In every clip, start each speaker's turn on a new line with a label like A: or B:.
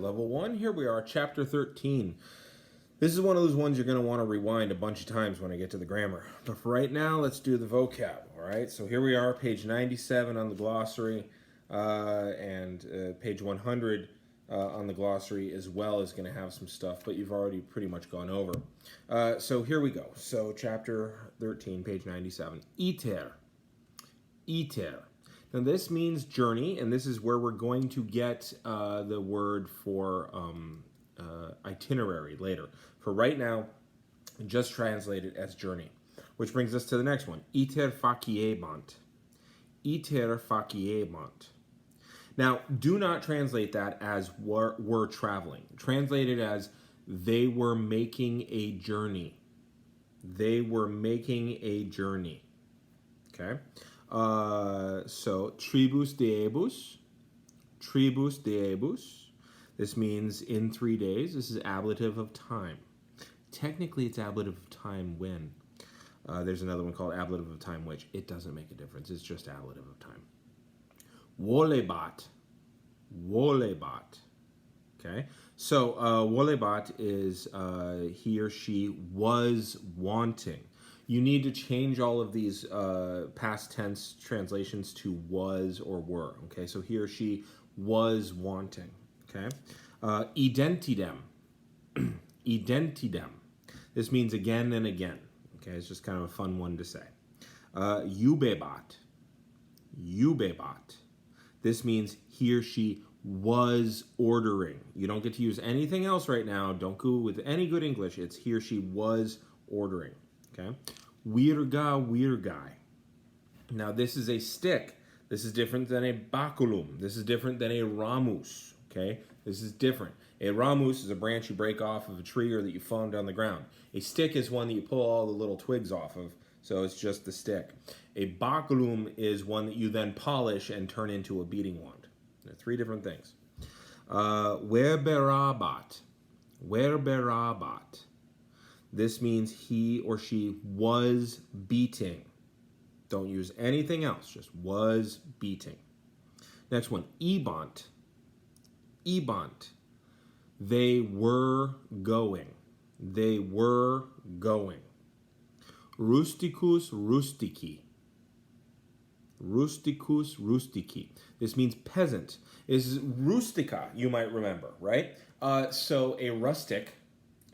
A: Level 1, here we are, Chapter 13. This is one of those ones you're going to want to rewind a bunch of times when I get to the grammar. But for right now, let's do the vocab, all right? So here we are, page 97 on the glossary, and page 100 on the glossary as well is going to have some stuff, but you've already pretty much gone over. So here we go. So chapter 13, page 97. Iter. Iter. Now this means journey, and this is where we're going to get the word for itinerary later. For right now, just translate it as journey. Which brings us to the next one. Iter faciebant. Iter faciebant. Now, do not translate that as were traveling. Translate it as they were making a journey. They were making a journey. Okay? So, tribus diebus. Tribus diebus. This means in 3 days. This is ablative of time. Technically, it's ablative of time when. There's another one called ablative of time which. It doesn't make a difference. It's just ablative of time. Wolebat. Wolebat. Okay? So, wolebat is he or she was wanting. You need to change all of these past tense translations to was or were. Okay? So, he or she was wanting. Okay? Identidem. Identidem. This means again and again. Okay? It's just kind of a fun one to say. Eubebat. Eubebat. This means he or she was ordering. You don't get to use anything else right now. Don't go with any good English. It's he or she was ordering. Okay? Wirga wirgai. Now this is a stick. This is different than a baculum. This is different than a ramus. Okay? This is different. A ramus is a branch you break off of a tree or that you found on the ground. A stick is one that you pull all the little twigs off of. So it's just the stick. A baculum is one that you then polish and turn into a beating wand. They're 3 different things. Werberabat. Werberabat. This means he or she was beating. Don't use anything else, just was beating. Next one, ebont. Ebont. They were going. They were going. Rusticus rustici. Rusticus rustici. This means peasant. This is rustica, you might remember, right? So a rustic,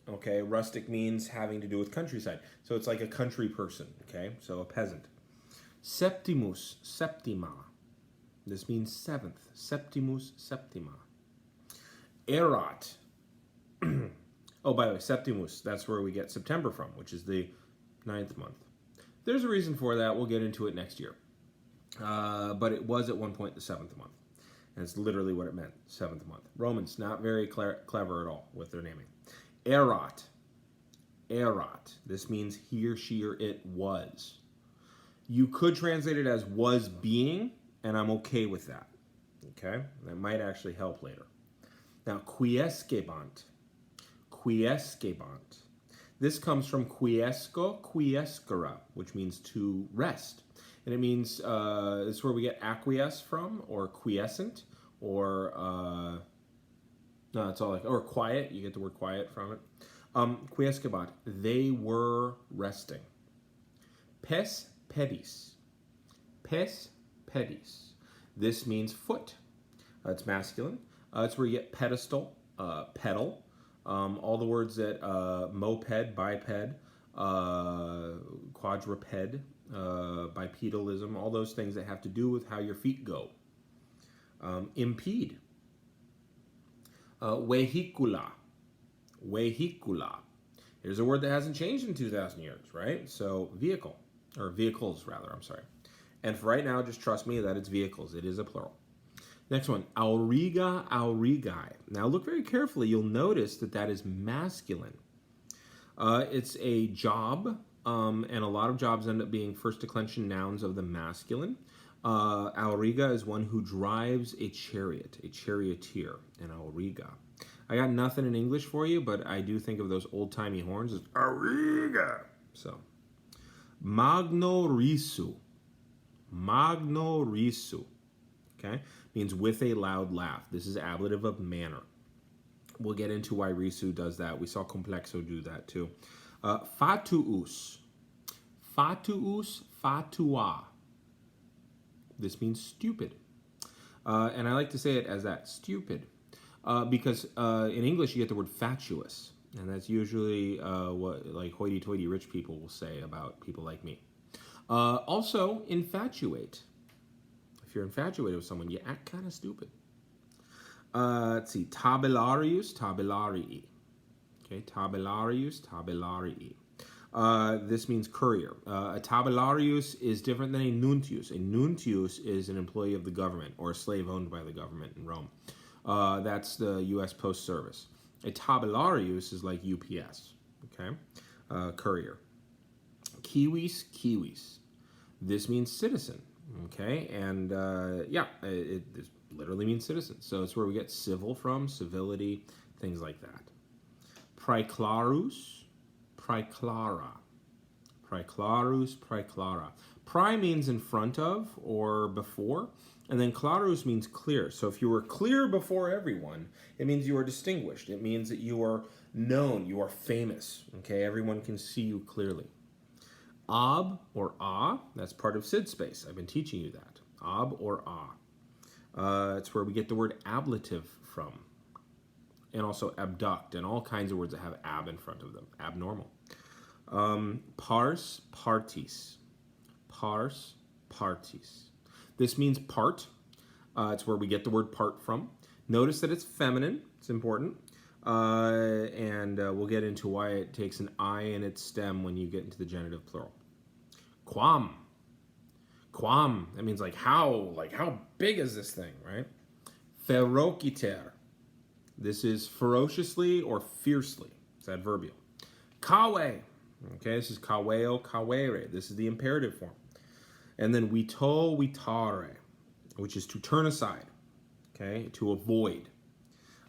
A: okay, rustic means having to do with countryside. So it's like a country person, okay? So a peasant. Septimus, septima. This means 7th. Septimus, septima. Erat. Oh, by the way, Septimus, that's where we get September from, which is the 9th month. There's a reason for that. We'll get into it next year. But it was at one point the 7th month. And it's literally what it meant, 7th month. Romans, not very clever at all with their naming. Erat. Erat. This means he or she or it was. You could translate it as was being, and I'm okay with that. Okay? That might actually help later. Now, quiescebant. Quiescebant. This comes from quiesco, quiescere, which means to rest. And it means, it's where we get acquiesce from, or quiescent, or, no, it's all like, or quiet, you get the word quiet from it. Quiescebant, they were resting. Pes pedis. Pes pedis. This means foot. It's masculine. It's where you get pedestal, pedal. All the words that moped, biped, quadruped, bipedalism, all those things that have to do with how your feet go. Impede. Vehicula. Vehicula. Here's a word that hasn't changed in 2,000 years, right? So vehicle, or vehicles rather, I'm sorry. And for right now, just trust me that it's vehicles. It is a plural. Next one, Auriga, aurigai. Now look very carefully. You'll notice that that is masculine. It's a job, and a lot of jobs end up being first declension nouns of the masculine. Auriga is one who drives a chariot, a charioteer, an auriga. I got nothing in English for you, but I do think of those old-timey horns as auriga. So, magno risu. Magno risu. Okay? Means with a loud laugh. This is ablative of manner. We'll get into why risu does that. We saw complexo do that too. Fatuus. Fatuus, fatua. This means stupid. And I like to say it as that, stupid. Because in English you get the word fatuous. And that's usually what like hoity-toity rich people will say about people like me. Also, infatuate. If you're infatuated with someone, you act kind of stupid. Let's see, tabellarius, tabellarii. Okay, tabellarius, tabellarii. This means courier. A tabellarius is different than a nuntius. A nuntius is an employee of the government or a slave owned by the government in Rome. That's the U.S. Post Service. A tabellarius is like UPS, okay? Courier. Kiwis, kiwis. This means citizen, okay? And it literally means citizen. So it's where we get civil from, civility, things like that. Praeclarus, praeclara. Praeclarus, praeclara. Prae means in front of or before, and then clarus means clear. So if you were clear before everyone, it means you are distinguished. It means that you are known, you are famous, okay? Everyone can see you clearly. Ab or a, that's part of Sid space. I've been teaching you that. Ab or a. It's where we get the word ablative from. And also abduct, and all kinds of words that have ab in front of them. Abnormal. Pars, partis. Pars, partis. This means part. It's where we get the word part from. Notice that it's feminine. It's important. And we'll get into why it takes an I in its stem when you get into the genitive plural. Quam. Quam. That means like how big is this thing, right? Ferociter. This is ferociously or fiercely. It's adverbial. Kawe. Okay, this is kaweo, kawere. This is the imperative form. And then wito, witare, which is to turn aside. Okay, to avoid.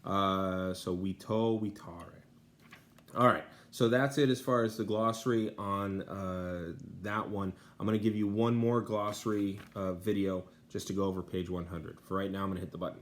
A: So wito, witare. All right, so that's it as far as the glossary on that one. I'm going to give you one more glossary video just to go over page 100. For right now, I'm going to hit the button.